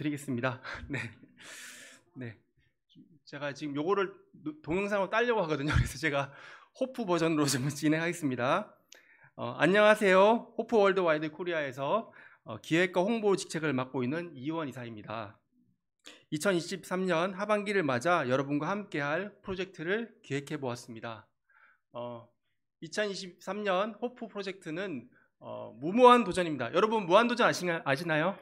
드리겠습니다. 네. 네. 제가 지금 요거를 동영상으로 따려고 하거든요. 그래서 제가 호프 버전으로 좀 진행하겠습니다. 안녕하세요. 호프 월드와이드 코리아에서 기획과 홍보 직책을 맡고 있는 이원 이사입니다. 2023년 하반기를 맞아 여러분과 함께할 프로젝트를 기획해 보았습니다. 2023년 호프 프로젝트는 무모한 도전입니다. 여러분 무한도전 아시나요?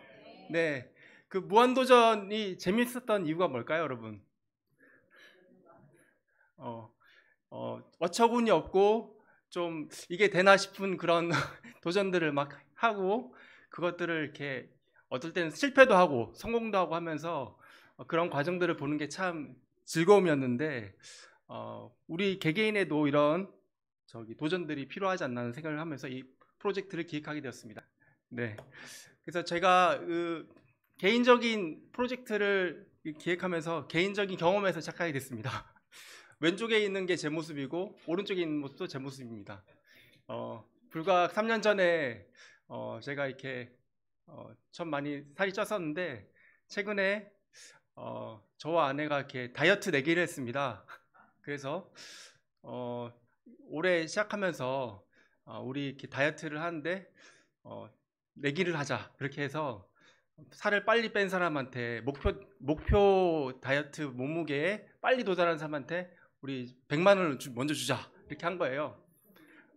네. 그 무한도전이 재밌었던 이유가 뭘까요, 여러분? 어처구니 없고 좀 이게 되나 싶은 그런 도전들을 막 하고 그것들을 이렇게 어떨 때는 실패도 하고 성공도 하고 하면서 그런 과정들을 보는 게 참 즐거움이었는데 우리 개개인에도 이런 도전들이 필요하지 않나 하는 생각을 하면서 이 프로젝트를 기획하게 되었습니다. 네. 그래서 제가 개인적인 프로젝트를 기획하면서 개인적인 경험에서 시작하게 됐습니다. 왼쪽에 있는 게 제 모습이고 오른쪽에 있는 모습도 제 모습입니다. 불과 3년 전에 제가 이렇게 참 많이 살이 쪘었는데 최근에 저와 아내가 이렇게 다이어트 내기를 했습니다. 그래서 올해 시작하면서 우리 이렇게 다이어트를 하는데 내기를 하자 그렇게 해서 살을 빨리 뺀 사람한테 목표 다이어트 몸무게에 빨리 도달한 사람한테 우리 100만 원을 먼저 주자 이렇게 한 거예요.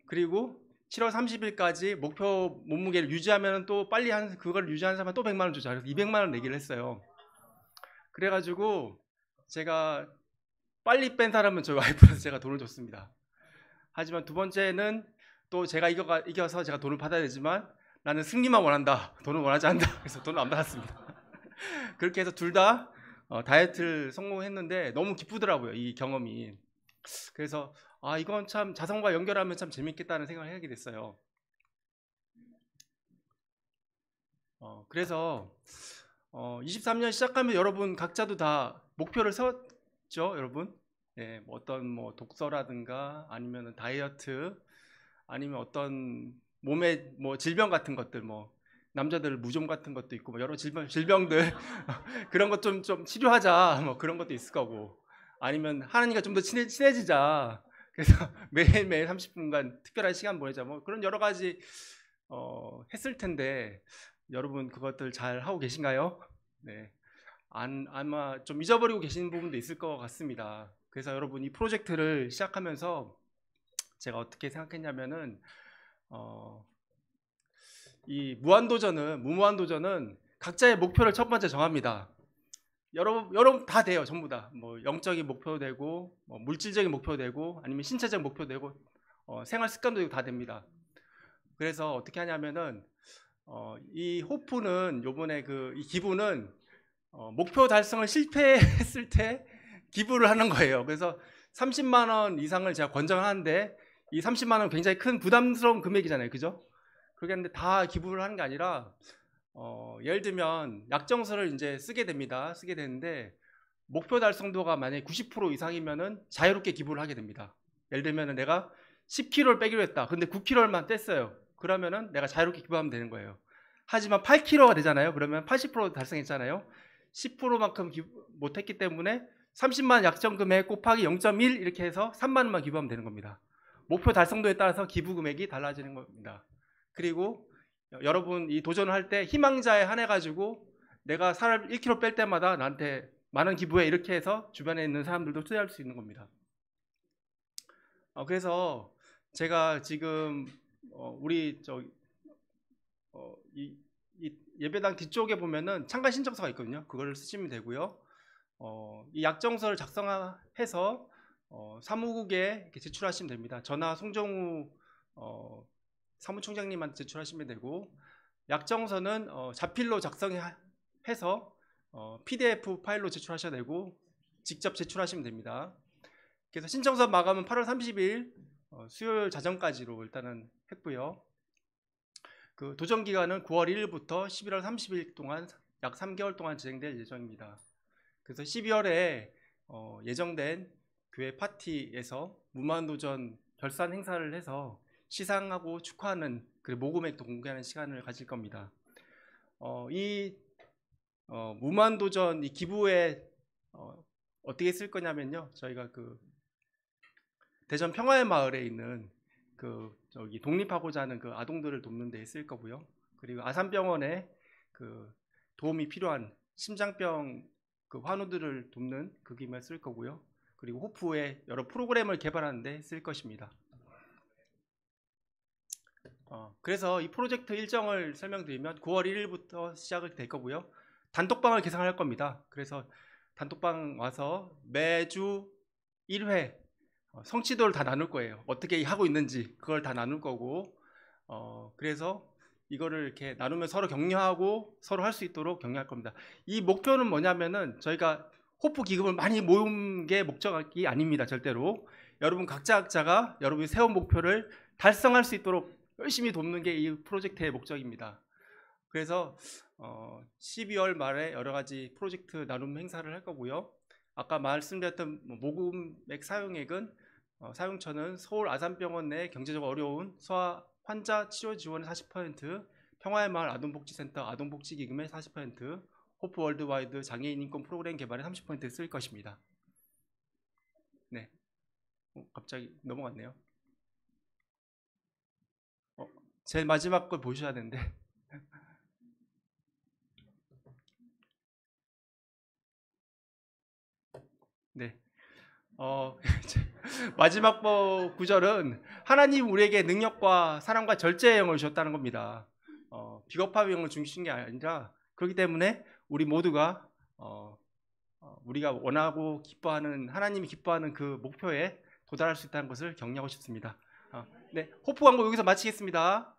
그리고 7월 30일까지 목표 몸무게를 유지하면 또 빨리 그걸 유지하는 사람한테 또 100만 원 주자. 그래서 200만 원 내기를 했어요. 그래가지고 제가 빨리 뺀 사람은 저희 와이프한테 제가 돈을 줬습니다. 하지만 두 번째는 또 제가 이겨서 제가 돈을 받아야 되지만 나는 승리만 원한다. 돈을 원하지 않는다. 그래서 돈을 안 받았습니다. 그렇게 해서 둘 다 다이어트를 성공했는데 너무 기쁘더라고요. 이 경험이. 그래서 이건 참 자성과 연결하면 참 재밌겠다는 생각을 하게 됐어요. 그래서 23년 시작하면 여러분 각자도 다 목표를 세웠죠, 여러분? 네, 뭐 어떤 독서라든가 아니면 다이어트 아니면 어떤 몸의 질병 같은 것들 남자들 무좀 같은 것도 있고 여러 질병들 그런 것 좀 치료하자 그런 것도 있을 거고 아니면 하나님과 좀 더 친해지자 그래서 매일매일 30분간 특별한 시간 보내자 그런 여러 가지 했을 텐데 여러분 그것들 잘 하고 계신가요? 네. 아마 좀 잊어버리고 계신 부분도 있을 것 같습니다. 그래서 여러분 이 프로젝트를 시작하면서 제가 어떻게 생각했냐면은 이 무무한도전은 각자의 목표를 첫 번째 정합니다. 여러분 다 돼요. 전부 다. 영적인 목표도 되고 물질적인 목표도 되고 아니면 신체적 목표도 되고 생활 습관도 되고 다 됩니다. 그래서 어떻게 하냐면은 이 호프는 요번에 이 기부는 목표 달성을 실패했을 때 기부를 하는 거예요. 그래서 30만 원 이상을 제가 권장하는데 이 30만 원 굉장히 큰 부담스러운 금액이잖아요. 그죠? 그렇게 하는데 다 기부를 하는 게 아니라 예를 들면 약정서를 이제 쓰게 됩니다. 쓰게 되는데 목표 달성도가 만약에 90% 이상이면은 자유롭게 기부를 하게 됩니다. 예를 들면 내가 10kg를 빼기로 했다. 근데 9kg만 뗐어요. 그러면은 내가 자유롭게 기부하면 되는 거예요. 하지만 8kg가 되잖아요. 그러면 80% 달성했잖아요. 10%만큼 못했기 때문에 30만 약정 금액 곱하기 0.1 이렇게 해서 3만 원만 기부하면 되는 겁니다. 목표 달성도에 따라서 기부 금액이 달라지는 겁니다. 그리고 여러분 이 도전을 할 때 희망자에 한해 가지고 내가 살 1kg 뺄 때마다 나한테 많은 기부해 이렇게 해서 주변에 있는 사람들도 투자할 수 있는 겁니다. 그래서 제가 지금 우리 이 예배당 뒤쪽에 보면은 참가 신청서가 있거든요. 그걸 쓰시면 되고요. 이 약정서를 작성해서 사무국에 이렇게 제출하시면 됩니다. 저나 송정우 사무총장님한테 제출하시면 되고 약정서는 자필로 작성해서 PDF 파일로 제출하셔야 되고 직접 제출하시면 됩니다. 그래서 신청서 마감은 8월 30일 수요일 자정까지로 일단은 했고요. 그 도전 기간은 9월 1일부터 11월 30일 동안 약 3개월 동안 진행될 예정입니다. 그래서 12월에 예정된 교회 파티에서 무한도전 결산 행사를 해서 시상하고 축하하는 그 모금액도 공개하는 시간을 가질 겁니다. 이 무한도전 이 기부에 어떻게 쓸 거냐면요. 저희가 그 대전 평화의 마을에 있는 그 저기 독립하고자 하는 그 아동들을 돕는 데 쓸 거고요. 그리고 아산병원에 그 도움이 필요한 심장병 그 환우들을 돕는 그 기부에 쓸 거고요. 그리고 호프에 여러 프로그램을 개발하는 데 쓸 것입니다. 그래서 이 프로젝트 일정을 설명드리면 9월 1일부터 시작이 될 거고요. 단톡방을 개설할 겁니다. 그래서 단톡방 와서 매주 1회 성취도를 다 나눌 거예요. 어떻게 하고 있는지 그걸 다 나눌 거고, 그래서 이거를 이렇게 나누면 서로 격려하고 서로 할 수 있도록 격려할 겁니다. 이 목표는 뭐냐면은 저희가 호프 기금을 많이 모은 게 목적이 아닙니다. 절대로. 여러분 각자가 여러분이 세운 목표를 달성할 수 있도록 열심히 돕는 게 이 프로젝트의 목적입니다. 그래서 12월 말에 여러 가지 프로젝트 나눔 행사를 할 거고요. 아까 말씀드렸던 모금액 사용액은 사용처는 서울 아산병원 내 경제적으로 어려운 소아 환자 치료 지원의 40%, 평화의 마을 아동복지센터 아동복지기금의 40%, 호프 월드와이드 장애인 인권 프로그램 개발에 30%쓸 것입니다. 네, 갑자기 넘어갔네요. 제일 마지막 걸 보셔야 되는데. 네. 마지막 구절은 하나님 우리에게 능력과 사랑과 절제의 영을 주셨다는 겁니다. 비겁함의 영을 주신 게 아니라, 그렇기 때문에 우리 모두가 우리가 원하고 기뻐하는, 하나님이 기뻐하는 그 목표에 도달할 수 있다는 것을 격려하고 싶습니다. 네, 호프 광고 여기서 마치겠습니다.